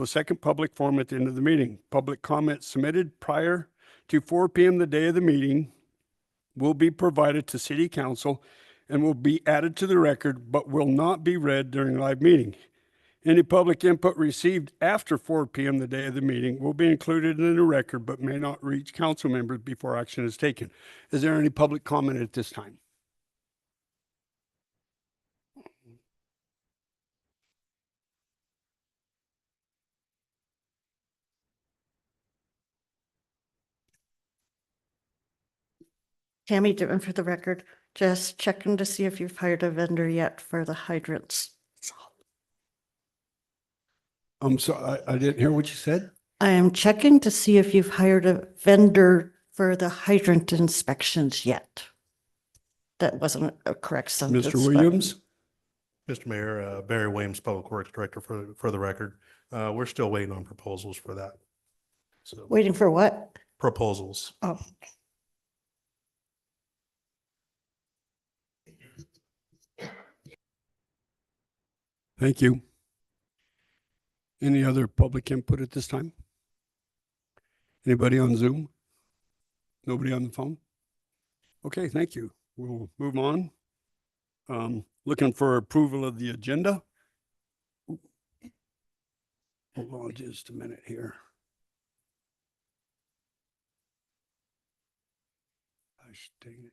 A second public forum at the end of the meeting. Public comment submitted prior to 4 p.m. the day of the meeting will be provided to City Council and will be added to the record, but will not be read during live meeting. Any public input received after 4 p.m. the day of the meeting will be included in the record, but may not reach council members before action is taken. Is there any public comment at this time? Tammy Ditman for the record, just checking to see if you've hired a vendor yet for the hydrants. I'm sorry, I didn't hear what you said. I am checking to see if you've hired a vendor for the hydrant inspections yet. That wasn't a correct sentence. Mr. Williams? Mr. Mayor, Barry Williams, Public Works Director for the record. We're still waiting on proposals for that. So Waiting for what? proposals. Oh, Thank you. Any other public input at this time? Anybody on Zoom? Nobody on the phone? Okay, thank you. We'll move on. Looking for approval of the agenda. Hold on just a minute here. Gosh dang it.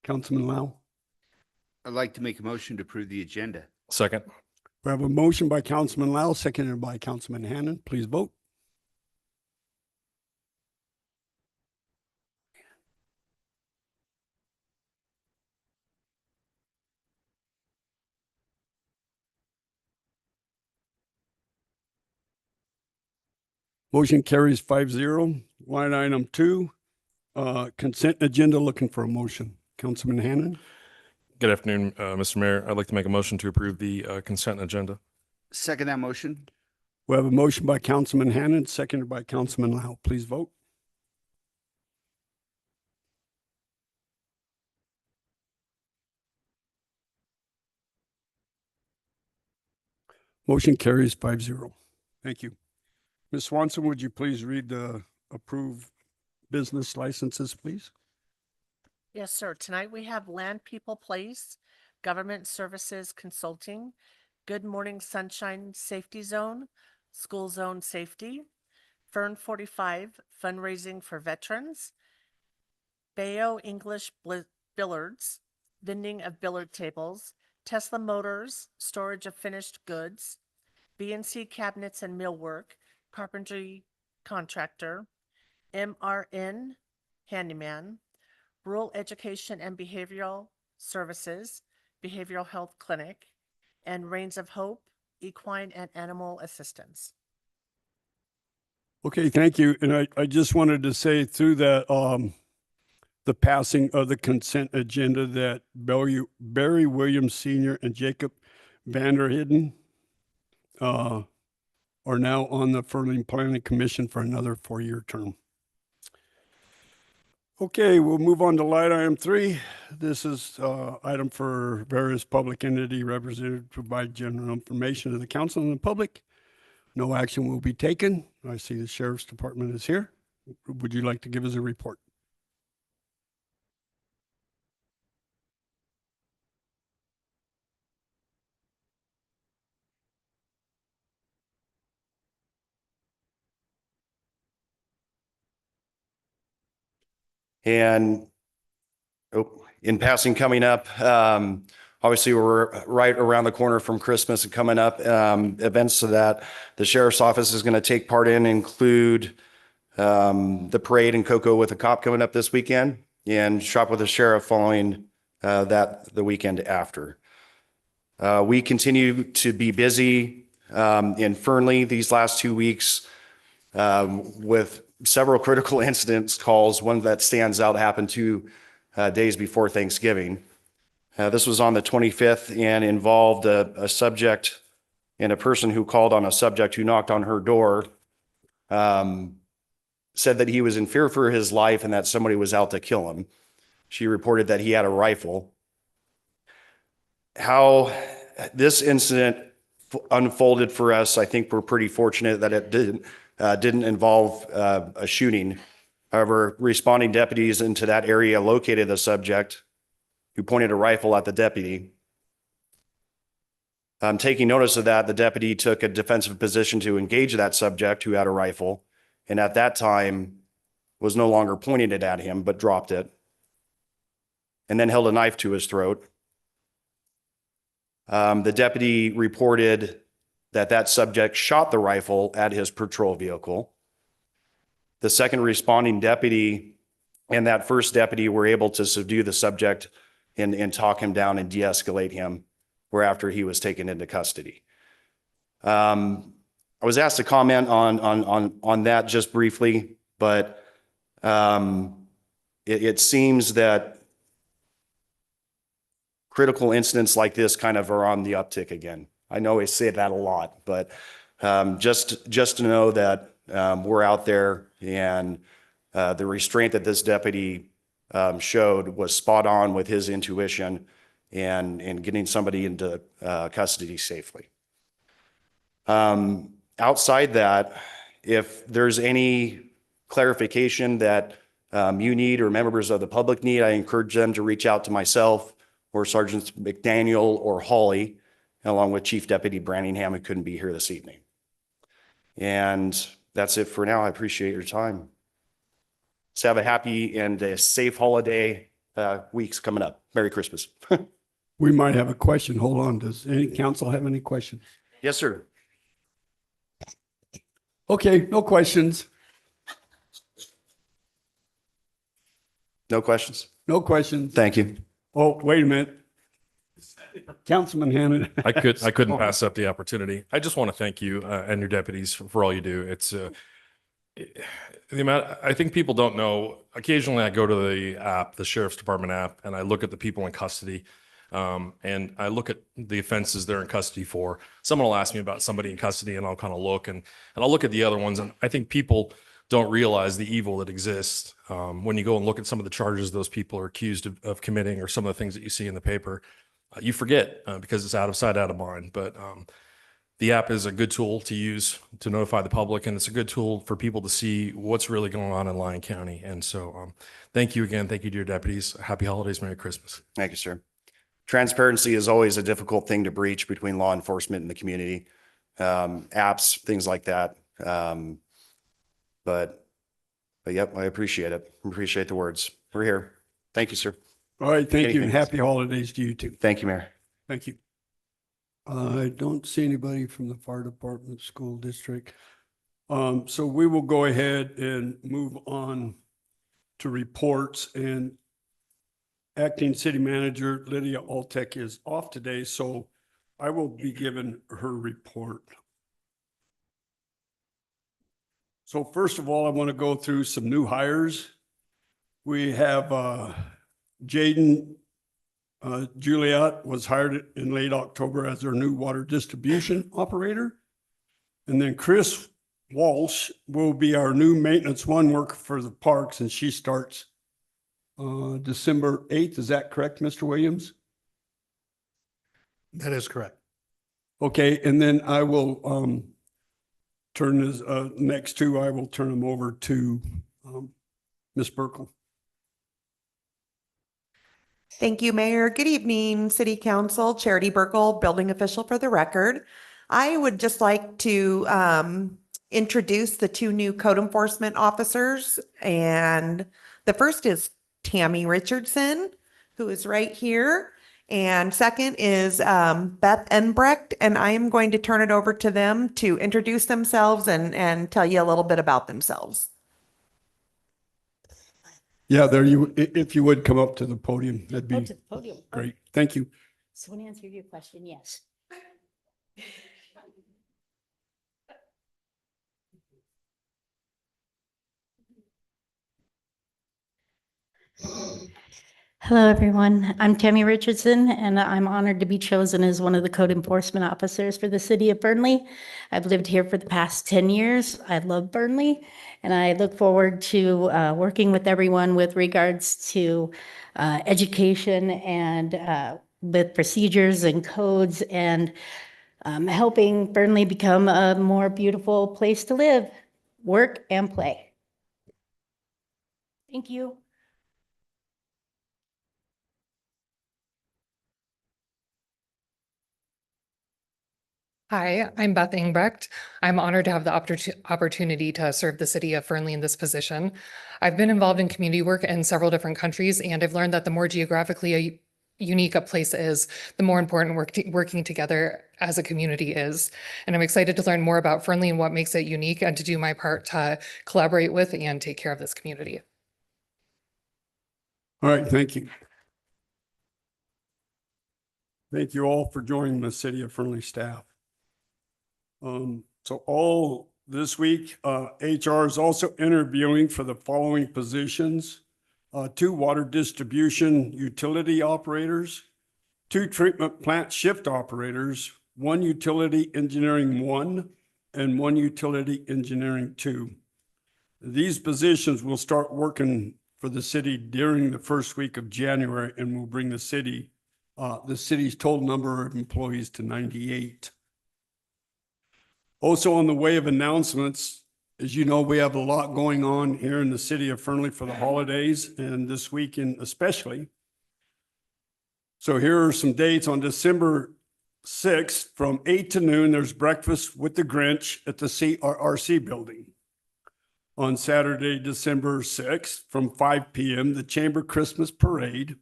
Councilman Lau. I'd like to make a motion to approve the agenda. Second. We have a motion by Councilman Lau, seconded by Councilman Hannan. Please vote. Motion carries 5-0. Line item 2, consent agenda, looking for a motion. Councilman Hannan. Good afternoon, Mr. Mayor. I'd like to make a motion to approve the consent agenda. Second that motion. We have a motion by Councilman Hannan, seconded by Councilman Lau. Please vote. Motion carries 5-0. Thank you. Ms. Swanson, would you please read the approved business licenses, please? Yes, sir. Tonight we have Land People Place, Government Services Consulting, Good Morning Sunshine Safety Zone, School Zone Safety, Fern 45, Fundraising for Veterans, Bayo English Billards, Vending of Billard Tables, Tesla Motors, Storage of Finished Goods, BNC Cabinets and Millwork, Carpentry Contractor, MRN Handyman, Rural Education and Behavioral Services, Behavioral Health Clinic, and Reigns of Hope, Equine and Animal Assistance. Okay, thank you. And I just wanted to say through that, the passing of the consent agenda that Barry Williams Sr. and Jacob Vanderhidden are now on the Fernley Planning Commission for another 4-year term. Okay, we'll move on to line item 3. This is item for various public entity representatives to provide general information to the council and the public. No action will be taken. I see the Sheriff's Department is here. Would you like to give us a report? And in passing, coming up, obviously we're right around the corner from Christmas and coming up. Events so that the Sheriff's Office is going to take part in include the parade and Cocoa with a Cop coming up this weekend, and Shop with a Sheriff following that the weekend after. We continue to be busy in Fernley these last 2 weeks with several critical incidents calls. One that stands out happened 2 days before Thanksgiving. This was on the 25th and involved a subject and a person who called on a subject who knocked on her door, said that he was in fear for his life and that somebody was out to kill him. She reported that he had a rifle. how this incident unfolded for us, I think we're pretty fortunate that it didn't involve a shooting. However, responding deputies into that area located the subject who pointed a rifle at the deputy. Taking notice of that, the deputy took a defensive position to engage that subject who had a rifle, and at that time was no longer pointing it at him, but dropped it, and then held a knife to his throat. The deputy reported that that subject shot the rifle at his patrol vehicle. The second responding deputy and that first deputy were able to subdue the subject and talk him down and de-escalate him, whereafter he was taken into custody. I was asked to comment on that just briefly, but it seems that critical incidents like this kind of are on the uptick again. I know I say that a lot, but just to know that we're out there, and the restraint that this deputy showed was spot on with his intuition and getting somebody into custody safely. Outside that, if there's any clarification that you need or members of the public need, I encourage them to reach out to myself or Sergeants McDaniel or Hawley, along with Chief Deputy Branningham, who couldn't be here this evening. And that's it for now. I appreciate your time. So have a happy and a safe holiday weeks coming up. Merry Christmas. We might have a question. Hold on. Does any council have any questions? Yes, sir. Okay, no questions. No questions? No questions. Thank you. Oh, wait a minute. Councilman Hannan. I couldn't pass up the opportunity. I just want to thank you and your deputies for all you do. It's the amount, I think people don't know. Occasionally I go to the app, the Sheriff's Department app, and I look at the people in custody. And I look at the offenses they're in custody for. Someone will ask me about somebody in custody, and I'll kind of look and I'll look at the other ones. And I think people don't realize the evil that exists when you go and look at some of the charges those people are accused of committing, or some of the things that you see in the paper. You forget because it's out of sight, out of mind. But the app is a good tool to use to notify the public, and it's a good tool for people to see what's really going on in Lyon County. And so thank you again. Thank you to your deputies. Happy holidays. Merry Christmas. Thank you, sir. Transparency is always a difficult thing to breach between law enforcement and the community. Apps, things like that. But yep, I appreciate it. Appreciate the words. We're here. Thank you, sir. All right, thank you, and Anything? happy holidays to you too. Thank you, Mayor. Thank you. I don't see anybody from the fire department, school district. So we will go ahead and move on to reports, and Acting City Manager Lydia Altek is off today, so I will be given her report. So first of all, I want to go through some new hires. We have Jaden Juliet was hired in late October as our new water distribution operator. And then Chris Walsh will be our new maintenance one worker for the parks, and she starts December 8th. Is that correct, Mr. Williams? That is correct. Okay, and then I will turn this next two, I will turn them over to Ms. Burkle. Thank you, Mayor. Good evening, City Council. Charity Burkle, building official for the record. I would just like to introduce the two new code enforcement officers. And the first is Tammy Richardson, who is right here. And second is Beth Enbrecht. And I am going to turn it over to them to introduce themselves and tell you a little bit about themselves. Yeah, there you, if you would come up to the podium, that'd Oh, be to the podium. Oh, great. Thank you. So to answer your question, yes. Hello, everyone. I'm Tammy Richardson, and I'm honored to be chosen as one of the code enforcement officers for the city of Fernley. I've lived here for the past 10 years. I love Fernley, and I look forward to working with everyone with regards to education and with procedures and codes and helping Fernley become a more beautiful place to live, work, and play. Thank you. Hi, I'm Beth Engbrecht. I'm honored to have the opportunity to serve the city of Fernley in this position. I've been involved in community work in several different countries, and I've learned that the more geographically unique a place is, the more important working together as a community is. And I'm excited to learn more about Fernley and what makes it unique and to do my part to collaborate with and take care of this community. All right, thank you. Thank you all for joining the City of Fernley staff. So all this week, HR is also interviewing for the following positions: 2 water distribution utility operators, 2 treatment plant shift operators, 1 utility engineering 1, and 1 utility engineering 2. These positions will start working for the city during the first week of January and will bring the city's total number of employees to 98. Also on the way of announcements, as you know, we have a lot going on here in the city of Fernley for the holidays and this weekend especially. So here are some dates. On December 6th from 8 to noon, there's breakfast with the Grinch at the CRRC building. On Saturday, December 6th from 5 p.m., the Chamber Christmas Parade.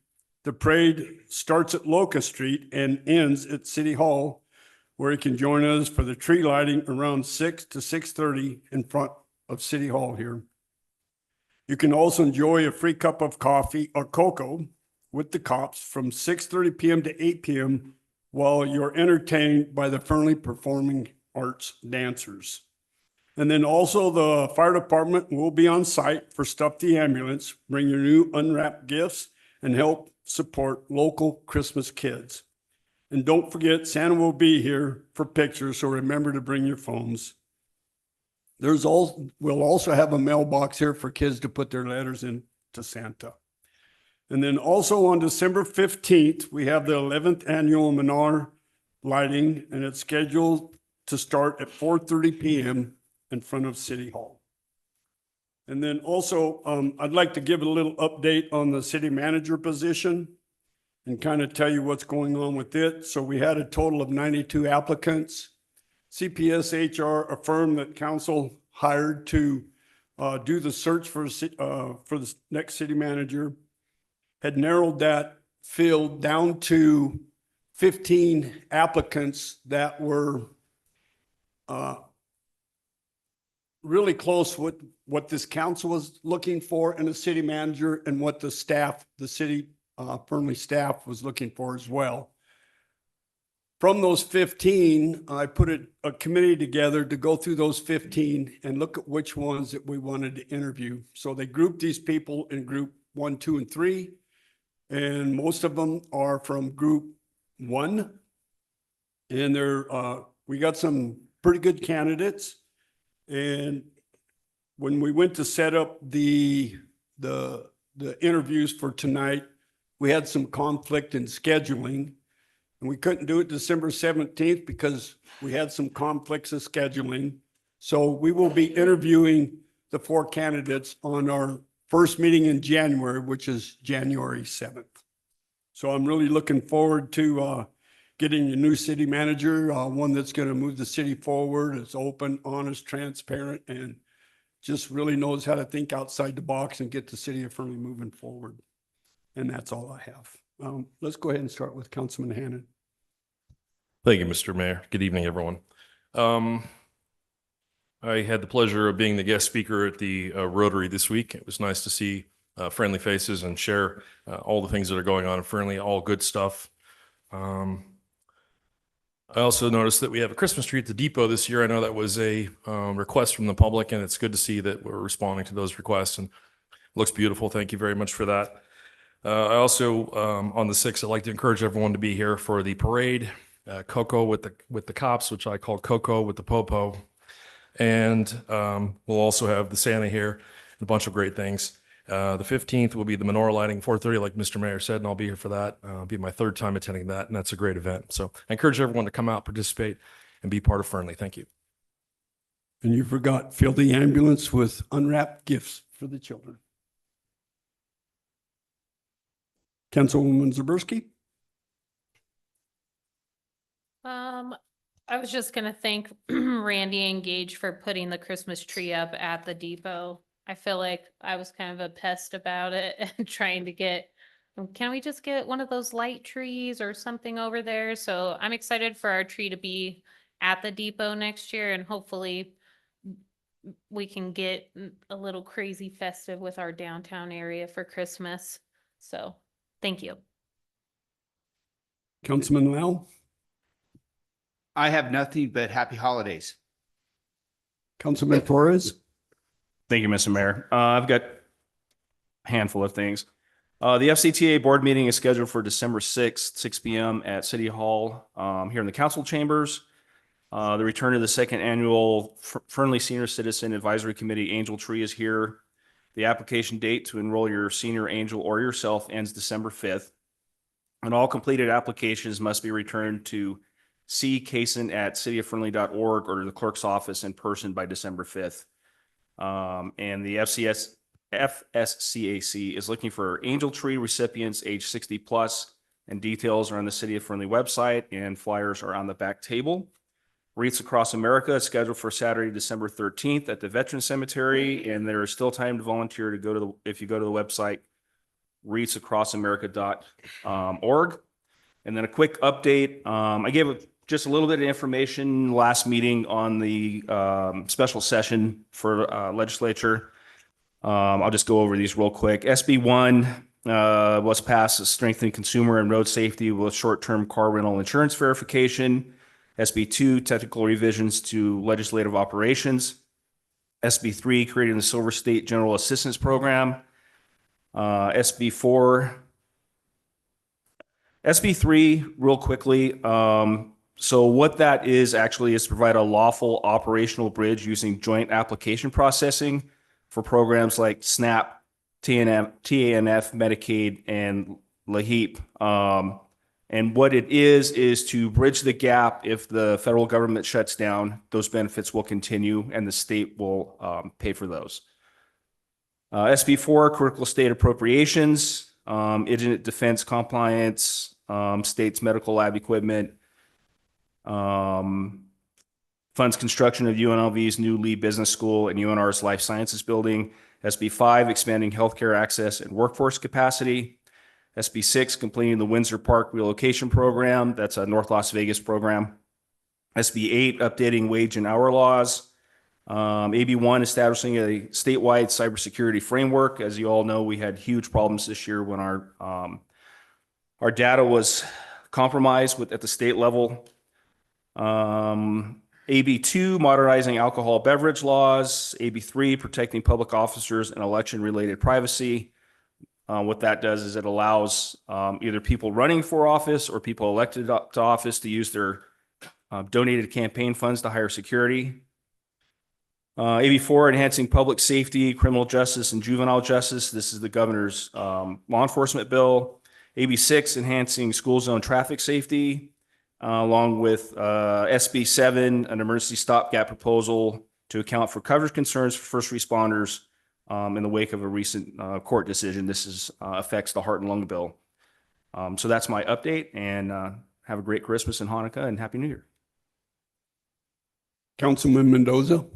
The parade starts at Locust Street and ends at City Hall, where you can join us for the tree lighting around 6 to 6:30 in front of City Hall here. You can also enjoy a free cup of coffee or cocoa with the cops from 6:30 p.m. to 8 p.m. while you're entertained by the Fernley Performing Arts dancers. And then also the fire department will be on site for Stuff the Ambulance. Bring your new unwrapped gifts and help support local Christmas kids. And don't forget, Santa will be here for pictures, so remember to bring your phones. We'll also have a mailbox here for kids to put their letters in to Santa. And then also on December 15th, we have the 11th annual Menar lighting, and it's scheduled to start at 4:30 p.m. in front of City Hall. And then also, I'd like to give a little update on the city manager position and kind of tell you what's going on with it. So we had a total of 92 applicants. CPS HR, a firm that council hired to do the search for the next city manager, had narrowed that field down to 15 applicants that were really close with what this council was looking for in a city manager and what the staff, the city Fernley staff was looking for as well. From those 15, I put a committee together to go through those 15 and look at which ones that we wanted to interview. So they grouped these people in group 1, 2, and 3. And most of them are from group 1. And we got some pretty good candidates. And when we went to set up the interviews for tonight, we had some conflict in scheduling, and we couldn't do it December 17th because we had some conflicts of scheduling. So we will be interviewing the 4 candidates on our first meeting in January, which is January 7th. So I'm really looking forward to getting a new city manager, one that's going to move the city forward. It's open, honest, transparent, and just really knows how to think outside the box and get the city of Fernley moving forward. And that's all I have. Let's go ahead and start with Councilman Hannan. Thank you, Mr. Mayor. Good evening, everyone. I had the pleasure of being the guest speaker at the Rotary this week. It was nice to see friendly faces and share all the things that are going on in Fernley, all good stuff. I also noticed that we have a Christmas tree at the depot this year. I know that was a request from the public, and it's good to see that we're responding to those requests, and it looks beautiful. Thank you very much for that. I also, on the 6th, I'd like to encourage everyone to be here for the parade, Cocoa with the cops, which I call Cocoa with the Popo. And we'll also have the Santa here, and a bunch of great things. The 15th will be the menorah lighting, 4:30, like Mr. Mayor said, and I'll be here for that. It'll be my third time attending that, and that's a great event. So I encourage everyone to come out, participate, and be part of Fernley. Thank you. And you forgot, fill the ambulance with unwrapped gifts for the children. Councilwoman Zaborski? I was just gonna thank Randy and Gage for putting the Christmas tree up at the depot. I feel like I was kind of a pest about it and trying to get, can we just get one of those light trees or something over there? So I'm excited for our tree to be at the depot next year, and hopefully we can get a little crazy festive with our downtown area for Christmas. So, thank you. Councilman Lau? I have nothing but happy holidays. Councilman Torres? Thank you, Mr. Mayor. I've got a handful of things. The FCTA board meeting is scheduled for December 6th, 6 p.m. at City Hall here in the council chambers. The return of the second annual Fernley Senior Citizen Advisory Committee Angel Tree is here. The application date to enroll your senior angel or yourself ends December 5th. And all completed applications must be returned to ccason@cityoffernley.org or to the clerk's office in person by December 5th. And the FSCAC is looking for Angel Tree recipients age 60 plus, and details are on the City of Fernley website and flyers are on the back table. Wreaths Across America is scheduled for Saturday, December 13th at the Veterans Cemetery, and there is still time to volunteer to go to if you go to the website, wreathsacrossamerica.org. And then a quick update. I gave just a little bit of information last meeting on the special session for legislature. I'll just go over these real quick. SB 1 was passed to strengthen consumer and road safety with short-term car rental insurance verification. SB 2, technical revisions to legislative operations. SB 3, creating the Silver State General Assistance Program. SB 4. SB 3, real quickly. So what that is actually is provide a lawful operational bridge using joint application processing for programs like SNAP, TANF, Medicaid, and LAHEAP. And what it is to bridge the gap. If the federal government shuts down, those benefits will continue and the state will pay for those. SB 4, critical state appropriations, indigent defense compliance, state's medical lab equipment, funds construction of UNLV's new Lee Business School and UNR's Life Sciences Building. SB 5, expanding healthcare access and workforce capacity. SB 6, completing the Windsor Park relocation program. That's a North Las Vegas program. SB 8, updating wage and hour laws. AB 1, establishing a statewide cybersecurity framework. As you all know, we had huge problems this year when our data was compromised at the state level. AB 2, modernizing alcohol beverage laws. AB 3, protecting public officers and election-related privacy. What that does is it allows either people running for office or people elected to office to use their donated campaign funds to hire security. AB 4, enhancing public safety, criminal justice, and juvenile justice. This is the governor's law enforcement bill. AB 6, enhancing school zone traffic safety, along with SB 7, an emergency stopgap proposal to account for coverage concerns for first responders in the wake of a recent court decision. This affects the heart and lung bill. So that's my update, and have a great Christmas and Hanukkah and Happy New Year. Councilman Mendoza?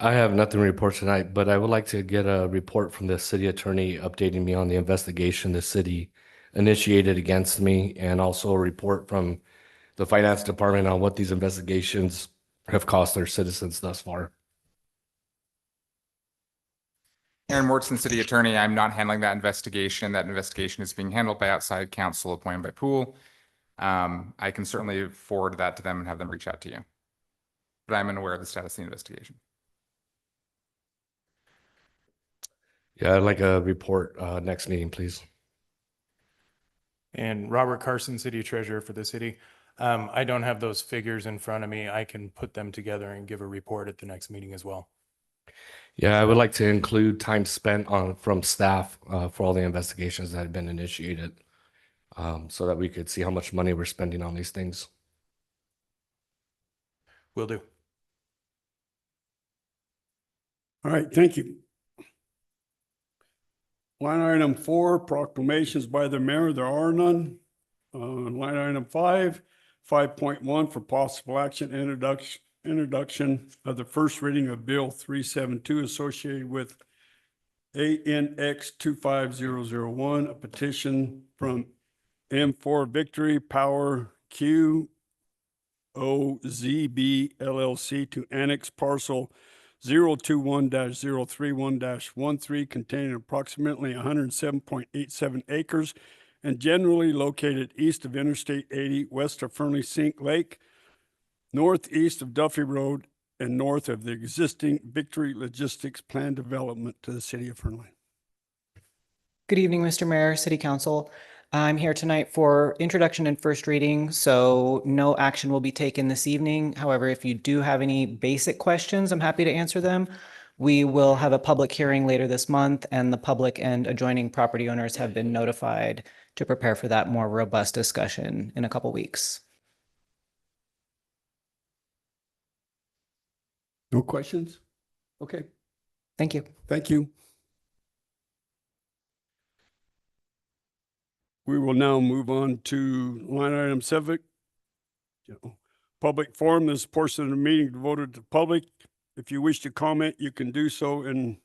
I have nothing to report tonight, but I would like to get a report from the city attorney updating me on the investigation the city initiated against me, and also a report from the finance department on what these investigations have cost their citizens thus far. Aaron Mortson, city attorney. I'm not handling that investigation. That investigation is being handled by outside counsel appointed by Poole. I can certainly forward that to them and have them reach out to you, but I'm unaware of the status of the investigation. Yeah, I'd like a report next meeting, please. And Robert Carson, city treasurer for the city. I don't have those figures in front of me. I can put them together and give a report at the next meeting as well. Yeah, I would like to include time spent from staff for all the investigations that have been initiated, so that we could see how much money we're spending on these things. Will do. All right, thank you. Line item 4, proclamations by the mayor, there are none. Line item 5, 5.1 for possible action, introduction of the first reading of Bill 372 associated with ANX 25001, a petition from M4 Victory Power Q OZB LLC to annex parcel 021-031-13 containing approximately 107.87 acres and generally located east of Interstate 80, west of Fernley Sink Lake, northeast of Duffy Road, and north of the existing Victory Logistics Plan development to the city of Fernley. Good evening, Mr. Mayor, City Council. I'm here tonight for introduction and first reading, so no action will be taken this evening. However, if you do have any basic questions, I'm happy to answer them. We will have a public hearing later this month, and the public and adjoining property owners have been notified to prepare for that more robust discussion in a couple weeks. No questions? Okay, Thank you. thank you. We will now move on to line item 7. Public forum, this portion of the meeting devoted to public. If you wish to comment, you can do so in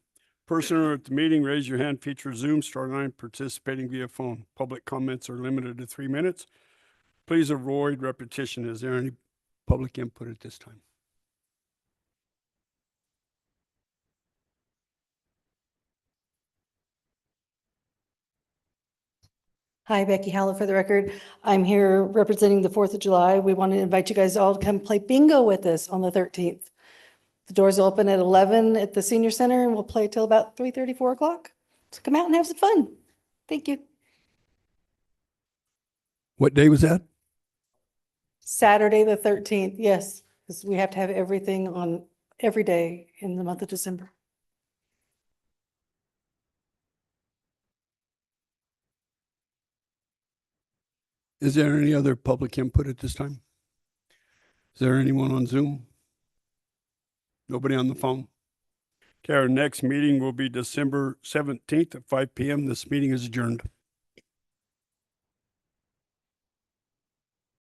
person or at the meeting. Raise your hand, feature Zoom, star 9, participating via phone. Public comments are limited to 3 minutes. Please avoid repetition. Is there any public input at this time? Hi, Becky Hallett for the record. I'm here representing the 4th of July. We want to invite you guys all to come play bingo with us on the 13th. The doors open at 11 at the senior center and we'll play till about 3:30, 4 o'clock. So come out and have some fun. Thank you. What day was that? Saturday, the 13th. Yes, because we have to have everything on every day in the month of December. Is there any other public input at this time? Is there anyone on Zoom? Nobody on the phone? Okay, our next meeting will be December 17th at 5 p.m. This meeting is adjourned.